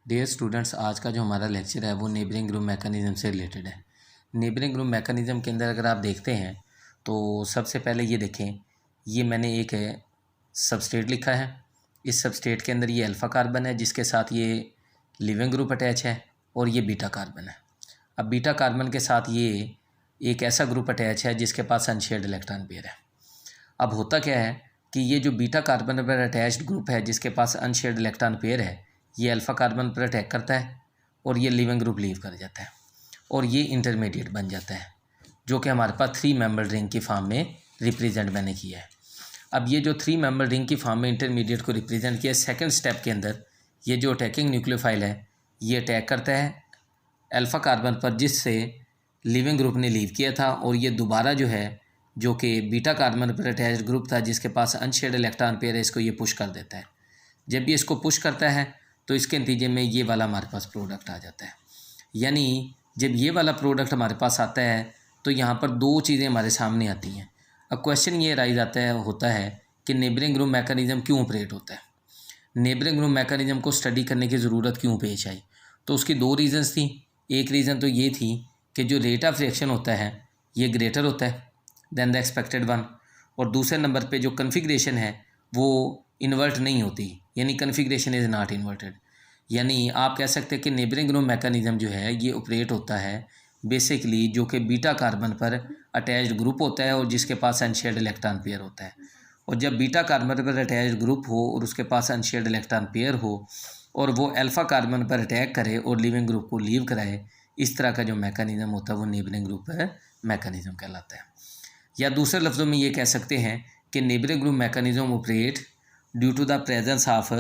Dear students, आज का जो हमारा लेक्चर है वो नेबरिंग ग्रुप मैकेनिज़्म से रिलेटेड है। नेबरिंग ग्रुप मैकेनिज़्म के अंदर अगर आप देखते हैं तो सबसे पहले ये देखें, ये मैंने एक सबस्ट्रेट लिखा है। इस सबस्ट्रेट के अंदर ये अल्फ़ा कार्बन है जिसके साथ ये लिविंग ग्रुप अटैच है और ये बीटा कार्बन है। अब बीटा कार्बन के साथ ये एक ऐसा ग्रुप अटैच है जिसके पास अनशेयर्ड इलेक्ट्रॉन पेयर है। अब होता क्या है कि ये जो बीटा कार्बन पर अटैच्ड ग्रुप है जिसके पास अनशेयर्ड इलेक्ट्रॉन पेयर है, ये अल्फ़ा कार्बन पर अटैक करता है और ये लिविंग ग्रुप लीव कर जाता है और ये इंटरमीडिएट बन जाता है, जो कि हमारे पास 3 मेंबर रिंग की फॉर्म में रिप्रेजेंट मैंने किया है। अब ये जो 3 मेंबर रिंग की फॉर्म में इंटरमीडिएट को रिप्रेजेंट किया, सेकंड स्टेप के अंदर ये जो अटैकिंग न्यूक्लियोफाइल है ये अटैक करता है अल्फ़ा कार्बन पर जिससे लिविंग ग्रुप ने लीव किया था, और ये दोबारा जो है जो कि बीटा कार्बन पर अटैच्ड ग्रुप था जिसके पास अनशेयर्ड इलेक्ट्रॉन पेयर है, इसको ये पुश कर देता है। जब ये इसको पुश करता है तो इसके नतीजे में ये वाला हमारे पास प्रोडक्ट आ जाता है। यानी जब ये वाला प्रोडक्ट हमारे पास आता है तो यहाँ पर 2 चीज़ें हमारे सामने आती हैं। अब क्वेश्चन ये राइज होता है कि नेबरिंग ग्रुप मैकेनिज़्म क्यों ऑपरेट होता है, नेबरिंग ग्रुप मैकेनिज़्म को स्टडी करने की ज़रूरत क्यों पेश आई। तो उसकी 2 रीज़न्स थी। एक रीज़न तो ये थी कि जो रेट ऑफ रिएक्शन होता है ये ग्रेटर होता है देन द एक्सपेक्टेड वन, और दूसरे नंबर पे जो कन्फिग्रेशन है वो इन्वर्ट नहीं होती, यानी कन्फिग्रेशन इज़ नॉट इन्वर्टेड। यानी आप कह सकते हैं कि नेबरिंग ग्रुप मैकेनिज़्म जो है ये ऑपरेट होता है बेसिकली जो कि बीटा कार्बन पर अटैच्ड ग्रुप होता है और जिसके पास अनशेयर्ड इलेक्ट्रॉन पेयर होता है। और जब बीटा कार्बन पर अटैच्ड ग्रुप हो और उसके पास अनशेयर्ड इलेक्ट्रॉन पेयर हो और वो अल्फ़ा कार्बन पर अटैक करे और लिविंग ग्रुप को लीव कराए, इस तरह का जो मैकेनिज़्म होता है वो नेबरिंग ग्रुप मैकेनिज़्म कहलाता है। या दूसरे लफ्ज़ों में ये कह सकते हैं कि neighbouring group mechanism operate due to the presence of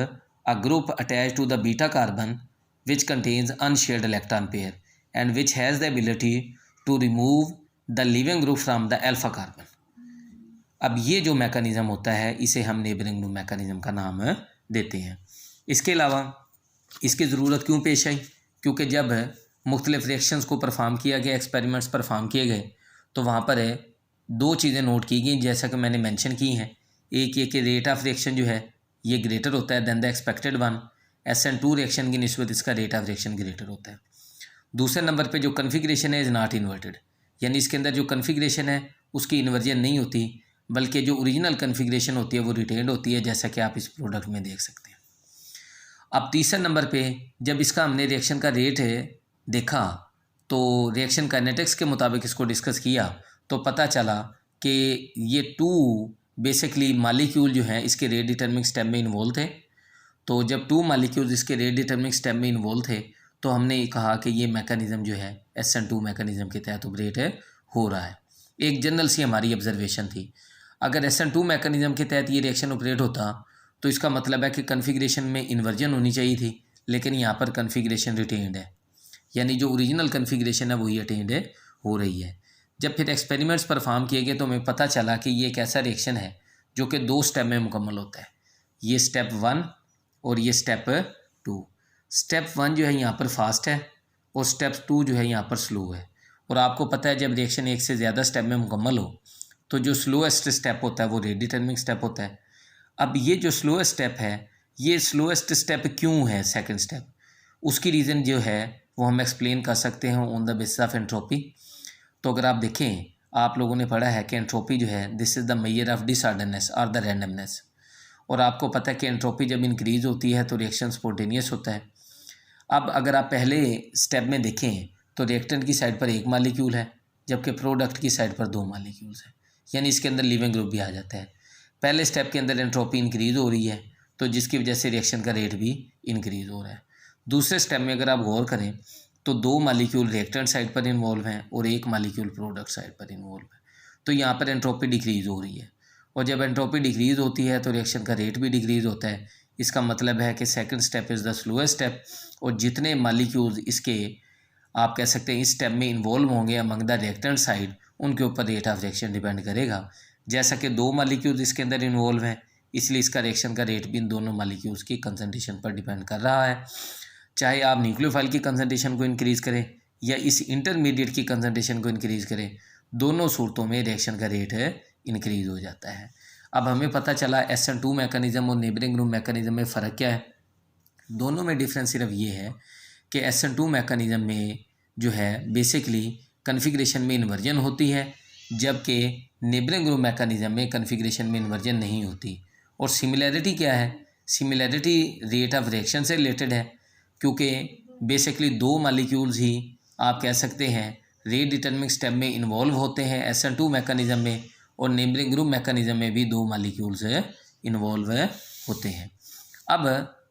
a group attached to the beta carbon which contains unshared electron pair and which has the ability to remove the leaving group from the alpha carbon। अब ये जो mechanism होता है इसे हम neighbouring group mechanism का नाम देते हैं। इसके अलावा इसकी ज़रूरत क्यों पेश आई, क्योंकि जब मुख्तलिफ रिएक्शंस को परफॉर्म किया गया, एक्सपेरिमेंट्स परफॉर्म किए गए, तो वहाँ पर 2 चीज़ें नोट की गई जैसा कि मैंने मेंशन की हैं। एक ये कि रेट ऑफ रिएक्शन जो है ये ग्रेटर होता है than the expected one, SN2 reaction की निस्बत इसका रेट ऑफ रिएक्शन ग्रेटर होता है। दूसरे नंबर पे जो कन्फिग्रेशन है इज़ नॉट इन्वर्टेड, यानी इसके अंदर जो कन्फिग्रेशन है उसकी इन्वर्जन नहीं होती, बल्कि जो ओरिजिनल कन्फिग्रेशन होती है वो रिटेन्ड होती है, जैसा कि आप इस प्रोडक्ट में देख सकते हैं। अब तीसरे नंबर पे जब इसका हमने रिएक्शन का रेट देखा तो रिएक्शन काइनेटिक्स के मुताबिक इसको डिस्कस किया तो पता चला कि ये 2 बेसिकली मालिक्यूल जो हैं इसके रेट डिटर्मिनिंग स्टेप में इन्वॉल्व थे। तो जब 2 मालिक्यूल्स इसके रेट डिटर्मिनिंग स्टेप में इन्वॉल्व थे तो हमने कहा कि ये मैकेनिज़्म जो है SN2 मैकेनिज़्म के तहत ऑपरेट हो रहा है। एक जनरल सी हमारी ऑब्जर्वेशन थी। अगर SN2 मैकेनिज़्म के तहत ये रिएक्शन ऑपरेट होता तो इसका मतलब है कि कन्फिग्रेशन में इन्वर्जन होनी चाहिए थी, लेकिन यहाँ पर कन्फिग्रेशन रिटेन्ड है, यानी जो ओरिजिनल कन्फिग्रेशन है वही अटेंड हो रही है। जब फिर एक्सपेरिमेंट्स परफॉर्म किए गए तो हमें पता चला कि ये एक ऐसा रिएक्शन है जो कि 2 स्टेप में मुकम्मल होता है, ये स्टेप 1 और ये स्टेप 2। स्टेप 1 जो है यहाँ पर फास्ट है और स्टेप 2 जो है यहाँ पर स्लो है। और आपको पता है जब रिएक्शन एक से ज़्यादा स्टेप में मुकम्मल हो तो जो स्लोएस्ट स्टेप होता है वो रेट डिटर्मिनिंग स्टेप होता है। अब ये जो स्लोएस्ट स्टेप है, ये स्लोएस्ट स्टेप क्यों है सेकेंड स्टेप, उसकी रीज़न जो है वो हम एक्सप्लेन कर सकते हैं on the basis of entropy. तो अगर आप देखें, आप लोगों ने पढ़ा है कि एंट्रोपी जो है this is the measure of disorderness और द रैंडमनेस, और आपको पता है कि एंट्रोपी जब इंक्रीज़ होती है तो रिएक्शन स्पॉन्टेनियस होता है। अब अगर आप पहले स्टेप में देखें तो रिएक्टेंट की साइड पर 1 मालिक्यूल है जबकि प्रोडक्ट की साइड पर 2 मालिक्यूल्स हैं, यानी इसके अंदर लिविंग ग्रुप भी आ जाता है। पहले स्टेप के अंदर एंट्रोपी इंक्रीज़ हो रही है तो जिसकी वजह से रिएक्शन का रेट भी इंक्रीज़ हो रहा है। दूसरे स्टेप में अगर आप गौर करें तो 2 मालिक्यूल रिएक्टेंट साइड पर इन्वॉल्व हैं और 1 मालिक्यूल प्रोडक्ट साइड पर इन्वॉल्व है, तो यहाँ पर एंट्रोपी डिक्रीज़ हो रही है। और जब एंट्रोपी डिक्रीज़ होती है तो रिएक्शन का रेट भी डिक्रीज़ होता है। इसका मतलब है कि second step is the slowest step, और जितने मालिक्यूल्स इसके आप कह सकते हैं इस स्टेप में इन्वॉल्व होंगे अमंग द रिएक्टेंट साइड, उनके ऊपर रेट ऑफ रिएक्शन डिपेंड करेगा। जैसा कि 2 मालिक्यूल्स इसके अंदर इन्वॉल्व हैं इसलिए इसका रिएक्शन का रेट भी इन दोनों मालिक्यूल्स की कंसंट्रेशन पर डिपेंड कर रहा है। चाहे आप न्यूक्लियोफाइल की कंसंट्रेशन को इंक्रीज़ करें या इस इंटरमीडिएट की कंसंट्रेशन को इंक्रीज़ करें, दोनों सूरतों में रिएक्शन का रेट इंक्रीज़ हो जाता है। अब हमें पता चला SN2 मैकेनिज़्म और नेबरिंग ग्रुप मैकेनिज़्म में फ़र्क क्या है। दोनों में डिफरेंस सिर्फ ये है कि SN2 मैकेनिज़्म में जो है बेसिकली कन्फिग्रेशन में इन्वर्जन होती है, जबकि नेबरिंग ग्रुप मैकेनिज़्म में कन्फिग्रेशन में इन्वर्जन नहीं होती। और सिमिलैरिटी क्या है? सिमिलैरिटी रेट ऑफ रिएक्शन से रिलेटेड है, क्योंकि बेसिकली दो मालिक्यूल्स ही आप कह सकते हैं रेट डिटरमिनिंग स्टेप में इन्वॉल्व होते हैं SN2 मैकेनिज़्म में, और नेबरिंग ग्रुप मैकेनिज़्म में भी दो मालिक्यूल्स इन्वॉल्व होते हैं। अब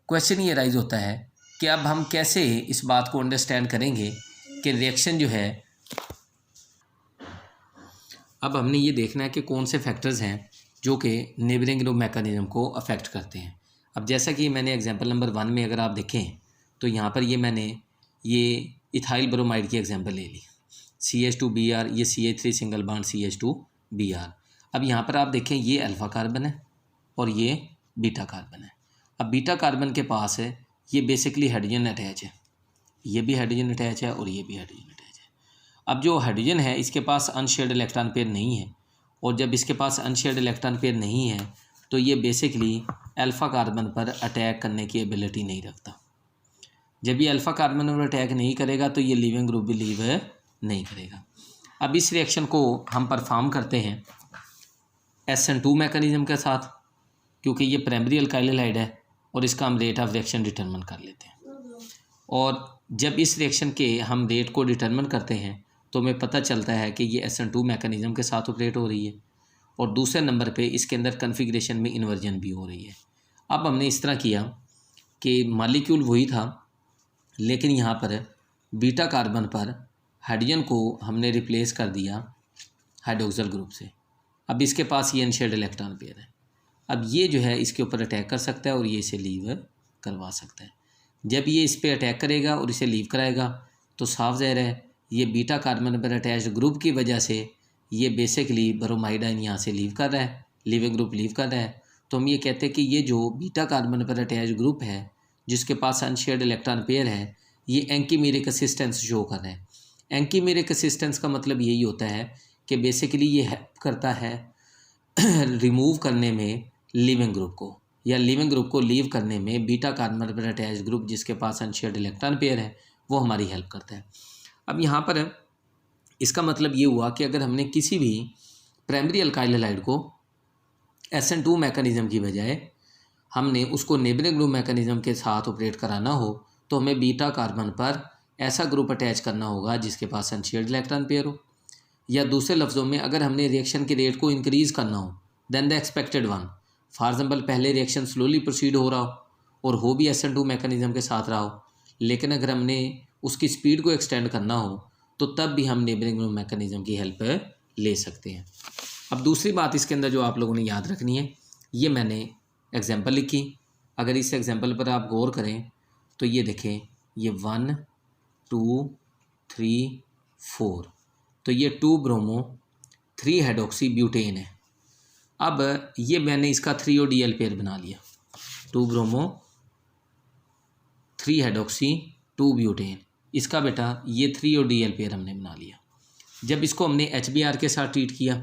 क्वेश्चन ये राइज होता है कि अब हम कैसे इस बात को अंडरस्टैंड करेंगे कि रिएक्शन जो है, अब हमने ये देखना है कि कौन से फैक्टर्स हैं जो कि नेबरिंग ग्रुप मैकेनिज़्म को अफेक्ट करते हैं। अब जैसा कि मैंने एग्जांपल नंबर 1 में अगर आप देखें तो यहाँ पर मैंने ये इथाइल ब्रोमाइड की एग्जांपल ले ली, CH2Br, ये CH3 सिंगल बॉन्ड CH2Br। अब यहाँ पर आप देखें ये अल्फ़ा कार्बन है और ये बीटा कार्बन है। अब बीटा कार्बन के पास है ये बेसिकली हाइड्रोजन अटैच है, ये भी हाइड्रोजन अटैच है और ये भी हाइड्रोजन अटैच है। अब जो हाइड्रोजन है इसके पास अनशेयर्ड इलेक्ट्रॉन पेयर नहीं है, और जब इसके पास अनशेयर्ड इलेक्ट्रॉन पेयर नहीं है तो ये बेसिकली अल्फ़ा कार्बन पर अटैक करने की एबिलिटी नहीं रखता। जब ये अल्फ़ा कार्बन पर अटैक नहीं करेगा तो ये लीविंग ग्रुप भी लीव नहीं करेगा। अब इस रिएक्शन को हम परफॉर्म करते हैं SN2 मैकेनिज़्म के साथ, क्योंकि ये प्राइमरी अल्काइल हैलाइड है और इसका हम रेट ऑफ रिएक्शन डिटरमिन कर लेते हैं। और जब इस रिएक्शन के हम रेट को डिटरमिन करते हैं तो हमें पता चलता है कि ये SN2 मैकेनिज़्म के साथ ऑपरेट हो रही है, और दूसरे नंबर पे इसके अंदर कन्फिग्रेशन में इन्वर्जन भी हो रही है। अब हमने इस तरह किया कि मॉलिक्यूल वही था, लेकिन यहाँ पर बीटा कार्बन पर हाइड्रोजन को हमने रिप्लेस कर दिया हाइड्रोक्सिल ग्रुप से। अब इसके पास ये अनशेयर्ड इलेक्ट्रॉन पेयर है। अब ये जो है इसके ऊपर अटैक कर सकता है और ये इसे लीव करवा सकता है। जब ये इस पर अटैक करेगा और इसे लीव कराएगा तो साफ ज़ाहिर है ये बीटा कार्बन पर अटैच्ड ग्रुप की वजह से ये बेसिकली ब्रोमाइड आयन यहाँ से लीव कर रहा है, लीविंग ग्रुप लीव कर रहा है। तो हम ये कहते हैं कि ये जो बीटा कार्बन पर अटैच्ड ग्रुप है जिसके पास अनशेयर्ड इलेक्ट्रॉन पेयर है, ये एंकीमेरिक असिस्टेंस शो कर रहा है। एंकीमेरिक असिस्टेंस का मतलब यही होता है कि बेसिकली ये हेल्प करता है रिमूव करने में लीविंग ग्रुप को, या लीविंग ग्रुप को लीव करने में बीटा कार्बन पर अटैच्ड ग्रुप जिसके पास अनशेयर्ड इलेक्ट्रॉन पेयर है वो हमारी हेल्प करता है। अब यहाँ पर इसका मतलब ये हुआ कि अगर हमने किसी भी प्राइमरी अल्काइल हैलाइड को SN2 मैकेनिज़्म की बजाय हमने उसको नेबरिंग ग्रुप मैकेनिज़्म के साथ ऑपरेट कराना हो तो हमें बीटा कार्बन पर ऐसा ग्रुप अटैच करना होगा जिसके पास अनशेयर्ड इलेक्ट्रॉन पेयर हो, या दूसरे लफ्ज़ों में अगर हमने रिएक्शन के रेट को इंक्रीज़ करना हो than the expected one. For example पहले रिएक्शन स्लोली प्रोसीड हो रहा हो और हो भी SN2 मैकेनिज़्म के साथ रहा हो, लेकिन अगर हमने उसकी स्पीड को एक्सटेंड करना हो तो तब भी हम नेबरिंग ग्रुप मैकेनिज़्म की हेल्प ले सकते हैं। अब दूसरी बात इसके अंदर जो आप लोगों ने याद रखनी है, ये मैंने एग्जांपल लिखी। अगर इस एग्जांपल पर आप गौर करें तो ये देखें, ये 1 2 3 4, तो ये 2 ब्रोमो 3 हाइड्रोक्सी ब्यूटेन है। अब ये मैंने इसका 3 ODL पेयर बना लिया, 2 ब्रोमो 3 हाइड्रोक्सी 2 ब्यूटेन, इसका बेटा ये 3 ODL पेयर हमने बना लिया। जब इसको हमने HBr के साथ ट्रीट किया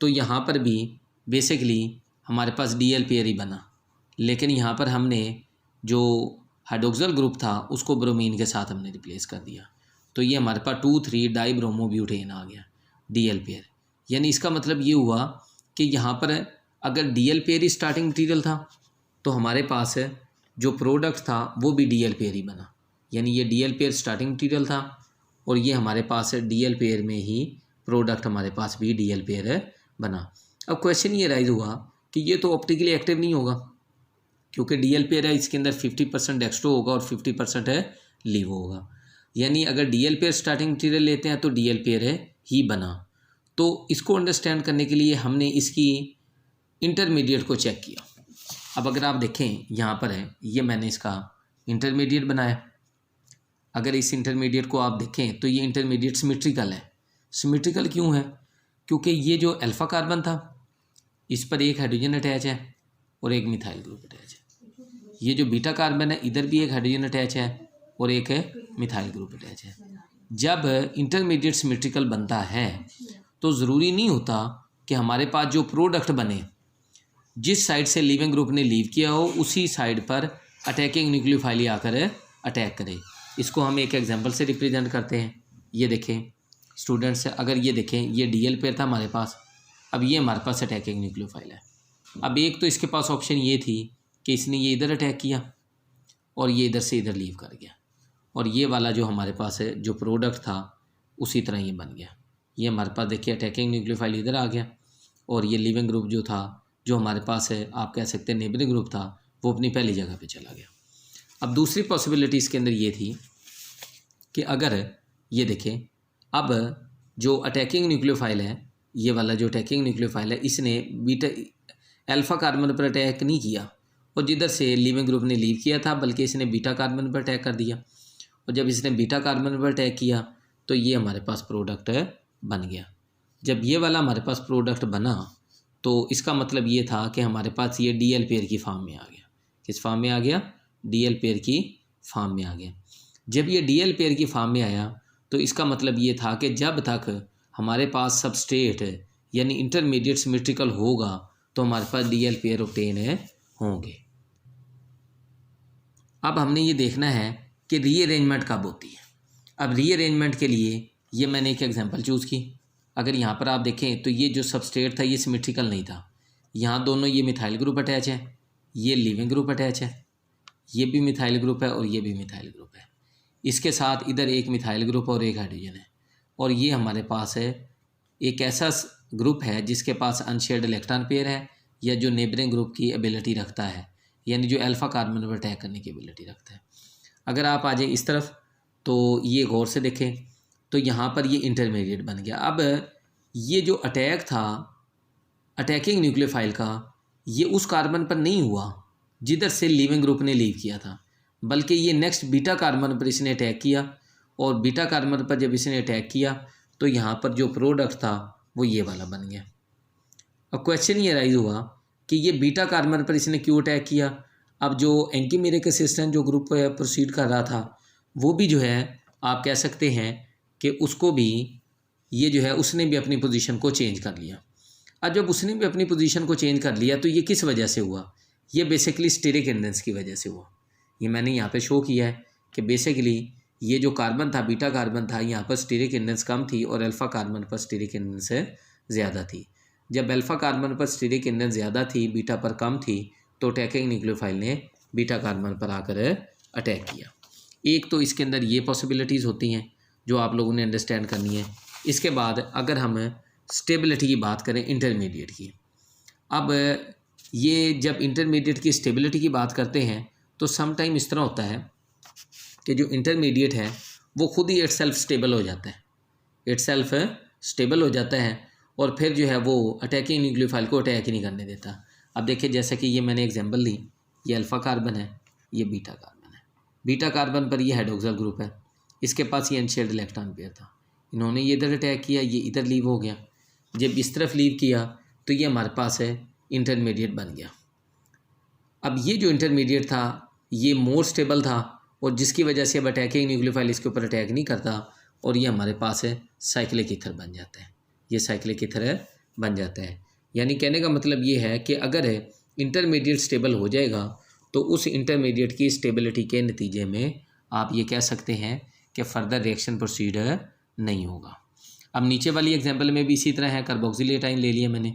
तो यहाँ पर भी बेसिकली हमारे पास DL पेयर ही बना, लेकिन यहाँ पर हमने जो हाइड्रोक्सिल ग्रुप था उसको ब्रोमीन के साथ हमने रिप्लेस कर दिया, तो ये हमारे पास 2,3 डाई ब्रोमो ब्यूटेन आ गया DL पेयर। यानी इसका मतलब ये हुआ कि यहाँ पर अगर DL पेयर ही स्टार्टिंग मटीरियल था तो हमारे पास जो प्रोडक्ट था वो भी DL पेयर ही बना, यानी ये DL पेयर स्टार्टिंग मटीरियल था और ये हमारे पास DL पेयर में ही प्रोडक्ट हमारे पास भी DL पेयर बना। अब क्वेश्चन ये राइज हुआ कि ये तो ऑप्टिकली एक्टिव नहीं होगा, क्योंकि DL पेयर है इसके अंदर 50% डेक्स्ट्रो होगा और 50% लीवो होगा। यानी अगर DL पेयर स्टार्टिंग मटीरियल लेते हैं तो DL पेयर ही बना। तो इसको अंडरस्टैंड करने के लिए हमने इसकी इंटरमीडिएट को चेक किया। अब अगर आप देखें यहाँ पर है, ये मैंने इसका इंटरमीडिएट बनाया। अगर इस इंटरमीडिएट को आप देखें तो ये इंटरमीडिएट सिमेट्रिकल है। सिमेट्रिकल क्यों है? क्योंकि ये जो अल्फ़ा कार्बन था इस पर एक हाइड्रोजन अटैच है और एक मिथाइल ग्रुप अटैच है। ये जो बीटा कार्बन है इधर भी एक हाइड्रोजन अटैच है और एक मिथाइल ग्रुप अटैच है। जब इंटरमीडिएट सिमेट्रिकल बनता है तो ज़रूरी नहीं होता कि हमारे पास जो प्रोडक्ट बने जिस साइड से लीविंग ग्रुप ने लीव किया हो उसी साइड पर अटैकिंग न्यूक्लियोफाइल ही आकर अटैक करे। इसको हम एक एग्जांपल से रिप्रेजेंट करते हैं। ये देखें स्टूडेंट्स, अगर ये देखें ये डीएल पेयर था हमारे पास, अब ये हमारे पास अटैकिंग न्यूक्लियोफाइल है। अब एक तो इसके पास ऑप्शन ये थी कि इसने ये इधर अटैक किया और ये इधर से इधर लीव कर गया, और ये वाला जो हमारे पास है जो प्रोडक्ट था उसी तरह ये बन गया। ये हमारे पास देखिए अटैकिंग न्यूक्लियोफाइल इधर आ गया, और ये लिविंग ग्रुप जो था जो हमारे पास है आप कह सकते हैं नेबरिंग ग्रुप था, वो अपनी पहली जगह पे चला गया। अब दूसरी पॉसिबिलिटी इसके अंदर ये थी कि अगर ये देखें अब जो अटैकिंग न्यूक्लियोफाइल है, ये वाला जो अटैकिंग न्यूक्लियोफाइल है, इसने बीटा अल्फ़ा कार्बन पर अटैक नहीं किया और जिधर से लिविंग ग्रुप ने लीव किया था, बल्कि इसने बीटा कार्बन पर अटैक कर दिया। और जब इसने बीटा कार्बन पर अटैक किया तो ये हमारे पास प्रोडक्ट बन गया। जब ये वाला हमारे पास प्रोडक्ट बना तो इसका मतलब ये था कि हमारे पास ये डीएल पेयर की फॉर्म में आ गया। किस फॉर्म में आ गया? डीएल पेयर की फॉर्म में आ गया। जब ये डीएल पेयर की फॉर्म में आया तो इसका मतलब ये था कि जब तक हमारे पास सबस्ट्रेट यानी इंटरमीडिएट सिमेट्रिकल होगा तो हमारे पास डीएल पेयर ऑब्टेन होंगे। अब हमने ये देखना है कि रीअरेंजमेंट कब होती है। अब रीअरेंजमेंट के लिए ये मैंने एक एग्जांपल चूज़ की। अगर यहाँ पर आप देखें तो ये जो सबस्ट्रेट था ये सिमेट्रिकल नहीं था। यहाँ दोनों ये मिथाइल ग्रुप अटैच है, ये लिविंग ग्रुप अटैच है, ये भी मिथाइल ग्रुप है और ये भी मिथाइल ग्रुप है। इसके साथ इधर एक मिथाइल ग्रुप और एक हाइड्रोजन है, और ये हमारे पास है एक ऐसा ग्रुप है जिसके पास अनशेयर्ड इलेक्ट्रॉन पेयर है या जो नेबरिंग ग्रुप की एबिलिटी रखता है, यानी जो अल्फ़ा कार्बन पर अटैक करने की एबिलिटी रखता है। अगर आप आ जाए इस तरफ तो ये गौर से देखें तो यहाँ पर ये इंटरमीडिएट बन गया। अब ये जो अटैक था अटैकिंग न्यूक्लियोफाइल का, ये उस कार्बन पर नहीं हुआ जिधर से लिविंग ग्रुप ने लीव किया था, बल्कि ये नेक्स्ट बीटा कार्बन पर इसने अटैक किया, और बीटा कार्बन पर जब इसने अटैक किया तो यहाँ पर जो प्रोडक्ट था वो ये वाला बन गया। अब क्वेश्चन ये राइज हुआ कि ये बीटा कार्बन पर इसने क्यों अटैक किया। अब जो एंकीमेरिक असिस्टेंट जो ग्रुप प्रोसीड कर रहा था वो भी जो है आप कह सकते हैं कि उसको भी ये जो है उसने भी अपनी पोजीशन को चेंज कर लिया। अब जब उसने भी अपनी पोजीशन को चेंज कर लिया तो ये किस वजह से हुआ? ये बेसिकली स्टेरिक इंडेंस की वजह से हुआ। ये मैंने यहाँ पे शो किया है कि बेसिकली ये जो कार्बन था बीटा कार्बन था, यहाँ पर स्टेरिक इंडेंस कम थी और अल्फ़ा कार्बन पर स्टेरिक इंडेंस ज़्यादा थी। जब अल्फ़ा कार्बन पर स्टेरिक इंडेंस ज़्यादा थी, बीटा पर कम थी, तो अटैकिंग न्यूक्लियोफाइल ने बीटा कार्बन पर आकर अटैक किया। एक तो इसके अंदर ये पॉसिबिलिटीज़ होती हैं जो आप लोगों ने अंडरस्टैंड करनी है। इसके बाद अगर हम स्टेबिलिटी की बात करें इंटरमीडिएट की, अब ये जब इंटरमीडिएट की स्टेबिलिटी की बात करते हैं तो सम टाइम इस तरह होता है कि जो इंटरमीडिएट है वो खुद ही इटसेल्फ स्टेबल हो जाता है, इटसेल्फ स्टेबल हो जाता है, और फिर जो है वो अटैकिंग न्यूक्लियोफाइल को अटैक ही नहीं करने देता। अब देखिए जैसे कि ये मैंने एग्जांपल ली, ये अल्फ़ा कार्बन है, ये बीटा कार्बन है। बीटा कार्बन पर ये हाइड्रोक्सिल ग्रुप है, इसके पास ये अनशेयर्ड इलेक्ट्रॉन पेयर था, इन्होंने ये इधर अटैक किया, ये इधर लीव हो गया। जब इस तरफ लीव किया तो ये हमारे पास है इंटरमीडिएट बन गया। अब ये जो इंटरमीडिएट था ये मोर स्टेबल था, और जिसकी वजह से अब अटैकिंग न्यूक्लियोफाइल इसके ऊपर अटैक नहीं करता, और ये हमारे पास है साइक्लिक ईथर बन जाता है। ये साइक्लिक ईथर बन जाता है। यानी कहने का मतलब ये है कि अगर इंटरमीडिएट स्टेबल हो जाएगा तो उस इंटरमीडिएट की स्टेबिलिटी के नतीजे में आप ये कह सकते हैं कि फर्दर रिएक्शन प्रोसीड नहीं होगा। अब नीचे वाली एग्जांपल में भी इसी तरह है, कार्बोक्सिलेटाइन ले लिया मैंने,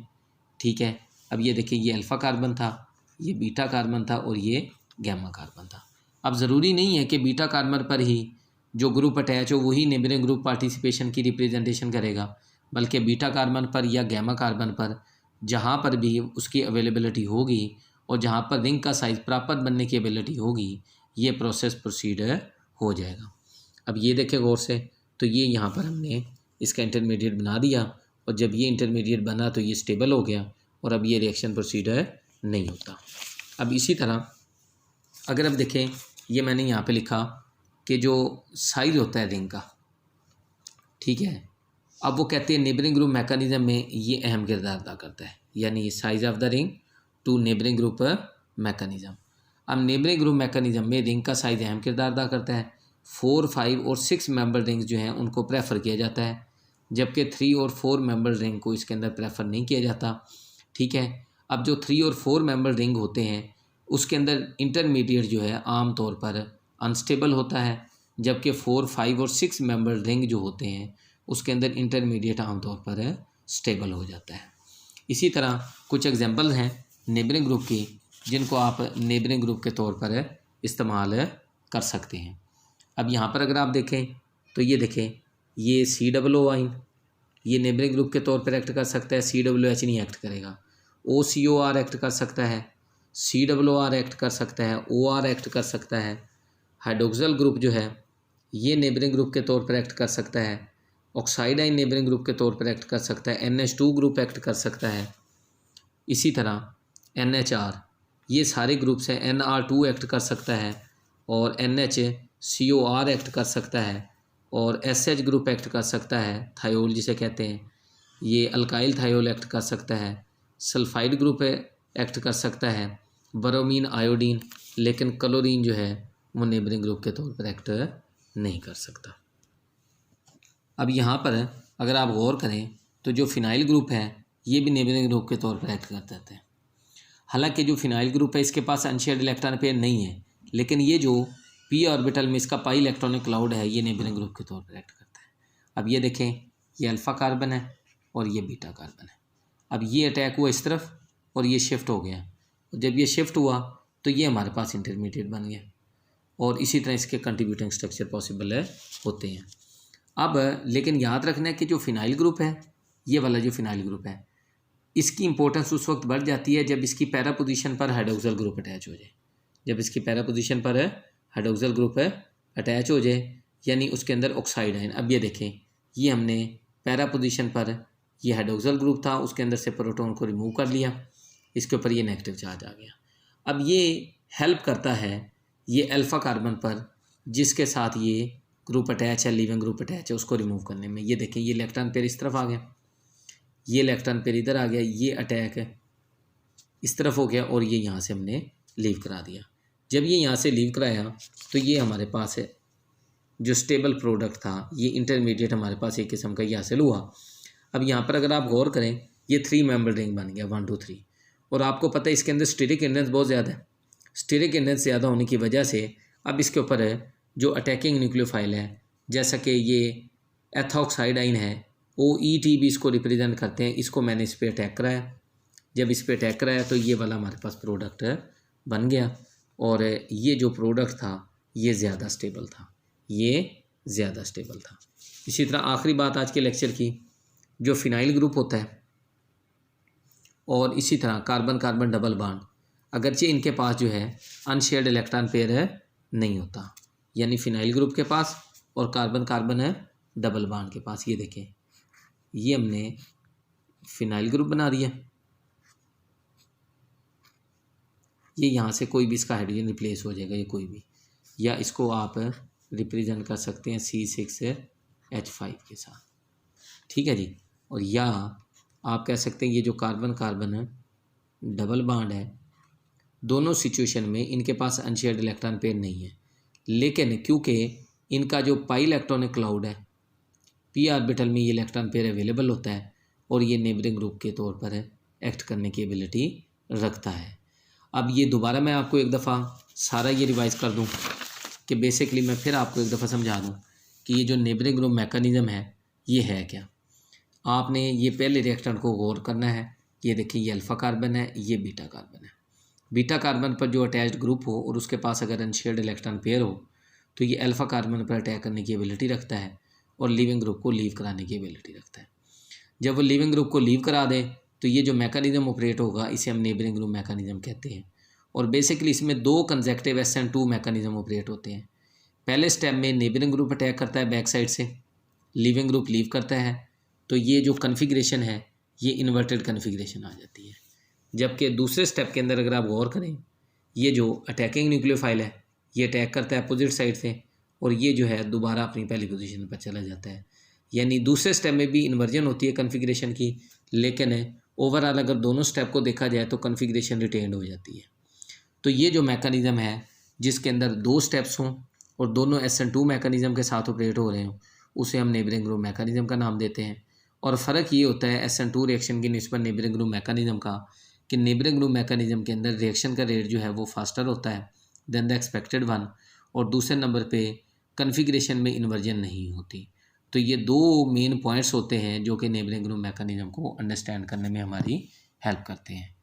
ठीक है। अब ये देखिए ये अल्फ़ा कार्बन था, ये बीटा कार्बन था और ये गैमा कार्बन था। अब ज़रूरी नहीं है कि बीटा कार्बन पर ही जो ग्रुप अटैच हो वही नेबरिंग ग्रुप पार्टिसिपेशन की रिप्रेजेंटेशन करेगा, बल्कि बीटा कार्बन पर या गैमा कार्बन पर जहाँ पर भी उसकी अवेलेबिलिटी होगी और जहाँ पर रिंग का साइज़ प्रॉपर बनने की एबिलिटी होगी ये प्रोसेस प्रोसीड हो जाएगा। अब ये देखें गौर से, तो ये यहाँ पर हमने इसका इंटरमीडिएट बना दिया, और जब ये इंटरमीडिएट बना तो ये स्टेबल हो गया, और अब ये रिएक्शन प्रोसीड नहीं होता। अब इसी तरह अगर अब देखें, ये मैंने यहाँ पे लिखा कि जो साइज़ होता है रिंग का, ठीक है, अब वो कहते हैं नेबरिंग ग्रुप मैकेनिज्म में ये अहम किरदार अदा करता है, यानी size of the ring to neighbouring group mechanism. अब नेबरिंग ग्रुप मैकेनिज्म में रिंग का साइज़ अहम किरदार अदा करता है। 4, 5 और 6 मेंबर रिंग्स जो हैं उनको प्रेफर किया जाता है, जबकि 3 और 4 मेंबर रिंग को इसके अंदर प्रेफर नहीं किया जाता, ठीक है। अब जो 3 और 4 मेंबर रिंग होते हैं उसके अंदर इंटरमीडिएट जो है आम तौर पर अनस्टेबल होता है, जबकि 4, 5 और 6 मेंबर रिंग जो होते हैं उसके अंदर इंटरमीडिएट आमतौर पर स्टेबल हो जाता है। इसी तरह कुछ एग्जांपल हैं नेबरिंग ग्रुप की जिनको आप नेबरिंग ग्रुप के तौर पर इस्तेमाल कर सकते हैं। अब यहाँ पर अगर आप देखें तो ये देखें, ये COO आइन ये नेबरिंग ग्रुप के तौर पर एक्ट कर सकता है, COH नहीं एक्ट करेगा। OCOR एक्ट कर सकता है, COR एक्ट कर सकता है, OR एक्ट कर सकता है। हाइड्रोक्सिल ग्रुप जो है ये नेबरिंग ग्रुप के तौर पर एक्ट कर सकता है। ऑक्साइड आइन नेबरिंग ग्रुप के तौर पर एक्ट कर सकता है। NH2 ग्रुप एक्ट कर सकता है। इसी तरह NHR ये सारे ग्रुप्स हैं। NR2 एक्ट कर सकता है और NHCOR एक्ट कर सकता है और SH ग्रुप एक्ट कर सकता है, थायोल जिसे कहते हैं, ये अल्काइल थायोल एक्ट कर सकता है। सल्फाइड ग्रुप एक्ट कर सकता है, ब्रोमीन, आयोडीन, लेकिन क्लोरीन जो है वो नेबरिंग ग्रुप के तौर पर एक्ट नहीं कर सकता। अब यहाँ पर अगर आप गौर करें तो जो फिनाइल ग्रुप है ये भी नेबरिंग ग्रुप के तौर पर एक्ट करता है। हालांकि जो फिनाइल ग्रुप है इसके पास अनशेयर्ड इलेक्ट्रॉन पेयर नहीं है, लेकिन ये जो p ऑर्बिटल में इसका पाई इलेक्ट्रॉनिक क्लाउड है ये नेबरिंग ग्रुप के तौर पर एक्ट करता है। अब ये देखें, ये अल्फ़ा कार्बन है और ये बीटा कार्बन है। अब ये अटैक हुआ इस तरफ और ये शिफ्ट हो गया, और जब ये शिफ्ट हुआ तो ये हमारे पास इंटरमीडिएट बन गया और इसी तरह इसके कंट्रीब्यूटिंग स्ट्रक्चर पॉसिबल होते हैं। अब लेकिन याद रखना है कि जो फिनाइल ग्रुप है, ये वाला जो फिनाइल ग्रुप है, इसकी इंपॉर्टेंस उस वक्त बढ़ जाती है जब इसकी पैरा पोजीशन पर हाइड्रोक्सिल ग्रुप अटैच हो जाए। जब इसकी पैरा पोजीशन पर हाइड्रोक्सिल ग्रुप अटैच हो जाए, यानी उसके अंदर ऑक्साइड आयन। अब ये देखें, ये हमने पैरा पोजीशन पर ये हाइड्रोक्सिल ग्रुप था, उसके अंदर से प्रोटॉन को रिमूव कर लिया, इसके ऊपर ये नेगेटिव चार्ज आ गया। अब ये हेल्प करता है ये अल्फ़ा कार्बन पर जिसके साथ ये ग्रुप अटैच है, लीविंग ग्रुप अटैच है, उसको रिमूव करने में। ये देखें, ये इलेक्ट्रॉन पेयर इस तरफ आ गया, ये इलेक्ट्रॉन पेयर इधर आ गया, ये अटैक इस तरफ हो गया और ये यहाँ से हमने लीव करा दिया। जब ये यहाँ से लीव कराया तो ये हमारे पास है जो स्टेबल प्रोडक्ट था, ये इंटरमीडिएट हमारे पास एक किस्म का ये हासिल हुआ। अब यहाँ पर अगर आप गौर करें, ये 3 मेंबर रिंग बन गया, 1 2 3, और आपको पता है इसके अंदर स्टीरिक इंडेंस बहुत ज़्यादा है। स्टीरिक इंडेंस ज़्यादा होने की वजह से अब इसके ऊपर जो अटैकिंग न्यूक्लियोफाइल है, जैसा कि ये एथॉक्साइड आइन है, OET भी इसको रिप्रेजेंट करते हैं, इसको मैंने इस पर अटैक कराया। जब इस पर अटैक कराया तो ये वाला हमारे पास प्रोडक्ट बन गया और ये जो प्रोडक्ट था ये ज़्यादा स्टेबल था, ये ज़्यादा स्टेबल था। इसी तरह आखिरी बात आज के लेक्चर की, जो फिनाइल ग्रुप होता है और इसी तरह कार्बन कार्बन डबल बॉन्ड, अगरचे इनके पास जो है अनशेयर्ड इलेक्ट्रॉन पेयर नहीं होता, यानी फिनाइल ग्रुप के पास और कार्बन कार्बन डबल बॉन्ड के पास। ये देखें, ये हमने फिनाइल ग्रुप बना दिया, ये यहाँ से कोई भी इसका हाइड्रोजन रिप्लेस हो जाएगा, ये कोई भी, या इसको आप रिप्रेजेंट कर सकते हैं C6H5 के साथ, ठीक है जी। और या आप कह सकते हैं ये जो कार्बन कार्बन डबल बॉन्ड है, दोनों सिचुएशन में इनके पास अनशेयर्ड इलेक्ट्रॉन पेयर नहीं है, लेकिन क्योंकि इनका जो पाई इलेक्ट्रॉनिक क्लाउड है, p ऑर्बिटल में ये इलेक्ट्रॉन पेयर अवेलेबल होता है और ये नेबरिंग ग्रुप के तौर पर एक्ट करने की एबिलिटी रखता है। अब ये दोबारा मैं आपको एक दफ़ा सारा ये रिवाइज़ कर दूं कि बेसिकली मैं फिर आपको एक दफ़ा समझा दूं कि ये जो नेबरिंग ग्रुप मैकेनिज़्म है ये है क्या। आपने ये पहले रिएक्टेंट को गौर करना है। ये देखिए, ये अल्फ़ा कार्बन है, ये बीटा कार्बन है। बीटा कार्बन पर जो अटैच्ड ग्रुप हो और उसके पास अगर अनशेयर्ड इलेक्ट्रॉन पेयर हो तो ये अल्फ़ा कार्बन पर अटैक करने की एबिलिटी रखता है और लीविंग ग्रुप को लीव कराने की एबिलिटी रखता है। जब वो लीविंग ग्रुप को लीव करा दे तो ये जो मैकेनिज़्म ऑपरेट होगा इसे हम नेबरिंग ग्रुप मैकेनिज़्म कहते हैं। और बेसिकली इसमें 2 कंसेक्टिव SN2 मैकेनिज़्म ऑपरेट होते हैं। पहले स्टेप में नेबरिंग ग्रुप अटैक करता है बैक साइड से, लीविंग ग्रुप लीव करता है, तो ये जो कन्फिग्रेशन है ये इन्वर्टेड कन्फिग्रेशन आ जाती है। जबकि दूसरे स्टेप के अंदर अगर आप गौर करें, ये जो अटैकिंग न्यूक्लियोफाइल है ये अटैक करता है अपोजिट साइड से और ये जो है दोबारा अपनी पहली पोजीशन पर चला जाता है। यानी दूसरे स्टेप में भी इन्वर्जन होती है कन्फिग्रेशन की, लेकिन ओवरऑल अगर दोनों स्टेप को देखा जाए तो कन्फिग्रेशन रिटेन्ड हो जाती है। तो ये जो मैकेनिज़्म है जिसके अंदर 2 स्टेप्स हों और दोनों SN2 मैकेनिज़्म के साथ ऑपरेट हो रहे हों, उसे हम नेबरिंग ग्रुप मैकेनिज़्म का नाम देते हैं। और फ़र्क ये होता है SN2 रिएक्शन की निस्बत नेबरिंग ग्रुप मैकेनिज़्म का कि नेबरिंग ग्रुप मैकेनिज्म के अंदर रिएक्शन का रेट जो है वो फास्टर होता है देन द एक्सपेक्टेड वन, और दूसरे नंबर पे कन्फिग्रेशन में इन्वर्जन नहीं होती। तो ये दो मेन पॉइंट्स होते हैं जो कि नेबरिंग ग्रुप मैकेनिज्म को अंडरस्टैंड करने में हमारी हेल्प करते हैं।